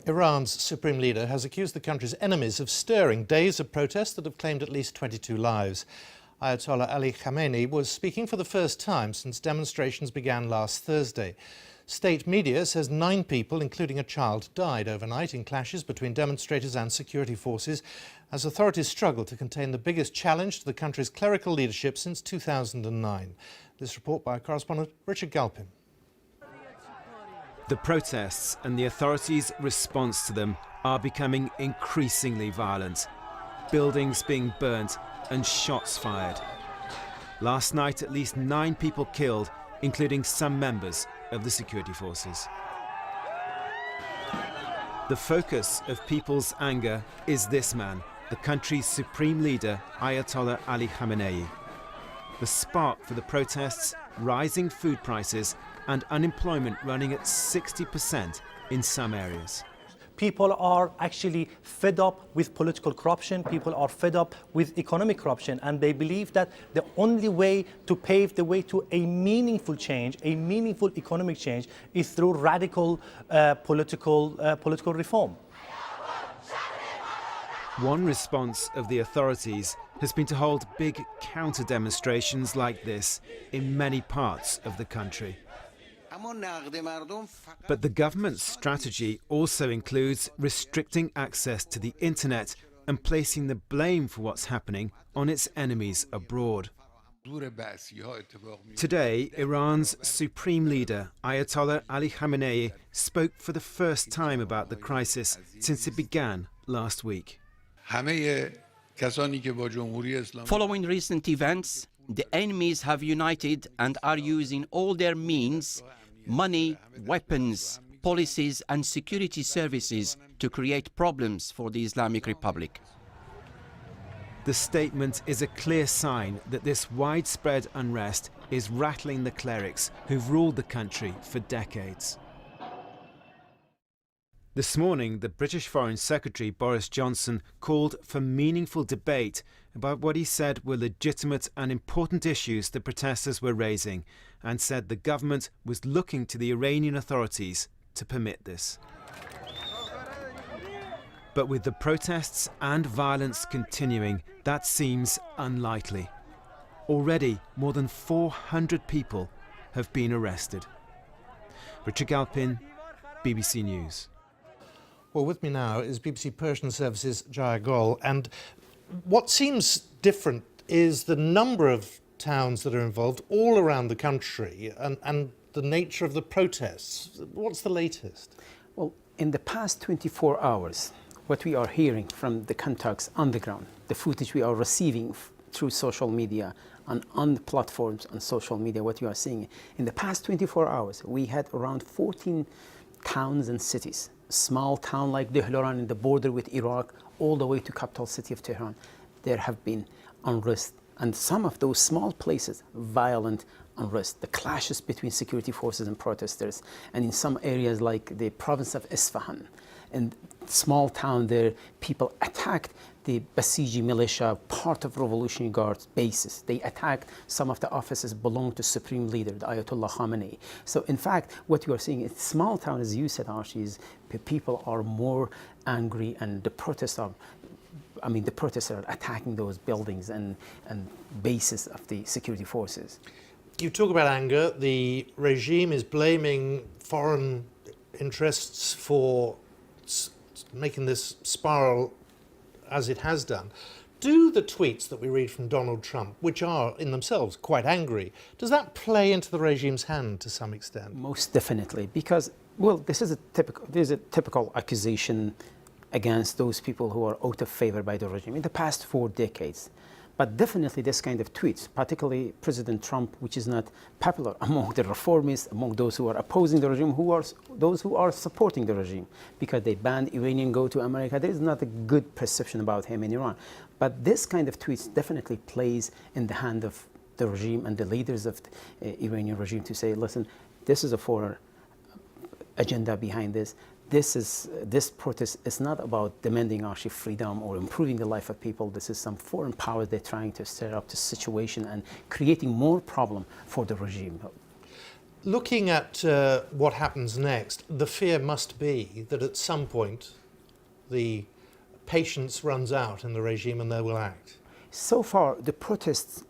Iran's supreme leader has accused the country's enemies of stirring days of protest that have claimed at least 22 lives. Ayatollah Ali Khamenei was speaking for the first time since demonstrations began last Thursday. State media says 9 people, including a child, died overnight in clashes between demonstrators and security forces as authorities struggle to contain the biggest challenge to the country's clerical leadership since 2009. This report by our correspondent Richard Galpin. The protests and the authorities' response to them are becoming increasingly violent. Buildings being burnt and shots fired. Last night, at least 9 people killed, including some members of the security forces. The focus of people's anger is this man, the country's supreme leader, Ayatollah Ali Khamenei. The spark for the protests, rising food prices and unemployment running at 60% in some areas. People are actually fed up with political corruption, people are fed up with economic corruption, and they believe that the only way to pave the way to a meaningful change, a meaningful economic change, is through radical political reform. One response of the authorities has been to hold big counter-demonstrations like this in many parts of the country. But the government's strategy also includes restricting access to the internet and placing the blame for what's happening on its enemies abroad. Today, Iran's supreme leader, Ayatollah Ali Khamenei, spoke for the first time about the crisis since it began last week. Following recent events, the enemies have united and are using all their means, money, weapons, policies and security services to create problems for the Islamic Republic. The statement is a clear sign that this widespread unrest is rattling the clerics who've ruled the country for decades. This morning, the British Foreign Secretary Boris Johnson called for meaningful debate about what he said were legitimate and important issues the protesters were raising, and said the government was looking to the Iranian authorities to permit this. But with the protests and violence continuing, that seems unlikely. Already, more than 400 people have been arrested. Richard Galpin, BBC News. Well, with me now is BBC Persian Services Jaya Gol, and what seems different is the number of towns that are involved all around the country and the nature of the protests. What's the latest? Well, in the past 24 hours, what we are hearing from the contacts on the ground, the footage we are receiving through social media and on the platforms on social media, what you are seeing, in the past 24 hours, we had around 14 towns and cities. Small town like Dehloran in the border with Iraq, all the way to capital city of Tehran. There have been unrest, and some of those small places, violent unrest, the clashes between security forces and protesters, and in some areas like the province of Isfahan, and small town there, people attacked the Basiji militia, part of Revolutionary Guard's bases. They attacked some of the offices belonging to Supreme Leader, the Ayatollah Khamenei. So in fact, what you are seeing in small town, as you said, Archie, is people are more angry, and the protests are, the protesters are attacking those buildings and bases of the security forces. You talk about anger. The regime is blaming foreign interests for making this spiral as it has done. Do the tweets that we read from Donald Trump, which are in themselves quite angry, does that play into the regime's hand to some extent? Most definitely, because, well, this is a typical accusation against those people who are out of favor by the regime in the past 4 decades. But definitely this kind of tweets, particularly President Trump, which is not popular among the reformists, among those who are opposing the regime, those who are supporting the regime, because they banned Iranian go to America. There is not a good perception about him in Iran. But this kind of tweets definitely plays in the hand of the regime and the leaders of the Iranian regime to say, listen, this is a foreign agenda behind this. This protest is not about demanding actually freedom or improving the life of people. This is some foreign power they're trying to stir up the situation and creating more problem for the regime. Looking at what happens next, the fear must be that at some point the patience runs out in the regime and they will act. So far, the protests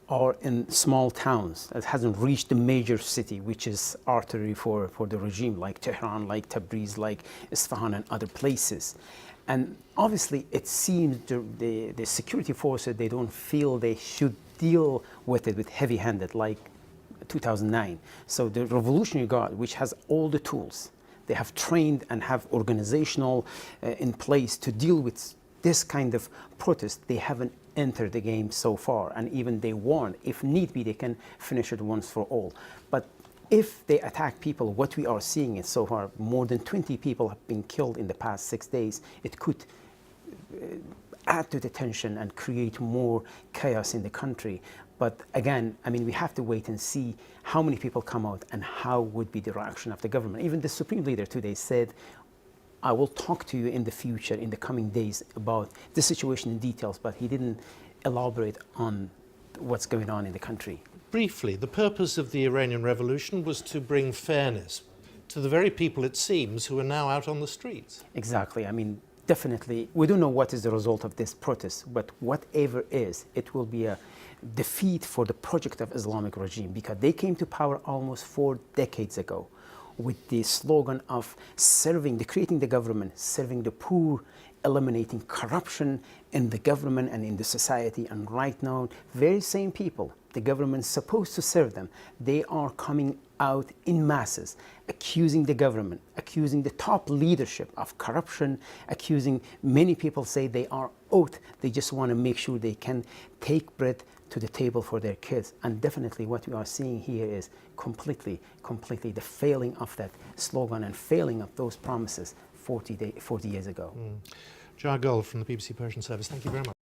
are in small towns. It hasn't reached the major city, which is artery for the regime, like Tehran, like Tabriz, like Isfahan and other places. And obviously, it seems the security forces, they don't feel they should deal with it with heavy-handed, like 2009. So the Revolutionary Guard, which has all the tools, they have trained and have organizational in place to deal with this kind of protest. They haven't entered the game so far, and even they warn, if need be, they can finish it once for all. But if they attack people, what we are seeing is so far, more than 20 people have been killed in the past 6 days. It could add to the tension and create more chaos in the country. But again, I mean, we have to wait and see how many people come out and how would be the reaction of the government. Even the Supreme Leader today said, I will talk to you in the future, in the coming days, about the situation in details, but he didn't elaborate on what's going on in the country. Briefly, the purpose of the Iranian Revolution was to bring fairness to the very people, it seems, who are now out on the streets. Exactly. I mean, definitely, we don't know what is the result of this protest, but whatever is, it will be a defeat for the project of Islamic regime, because they came to power almost 4 decades ago with the slogan of creating the government, serving the poor, eliminating corruption in the government and in the society. And right now, very same people, the government is supposed to serve them, they are coming out in masses, accusing the government, accusing the top leadership of corruption, accusing many people say they are out. They just want to make sure they can take bread to the table for their kids. And definitely what we are seeing here is completely the failing of that slogan and failing of those promises 40 years ago. Jar Gold from the BBC Persian Service, thank you very much.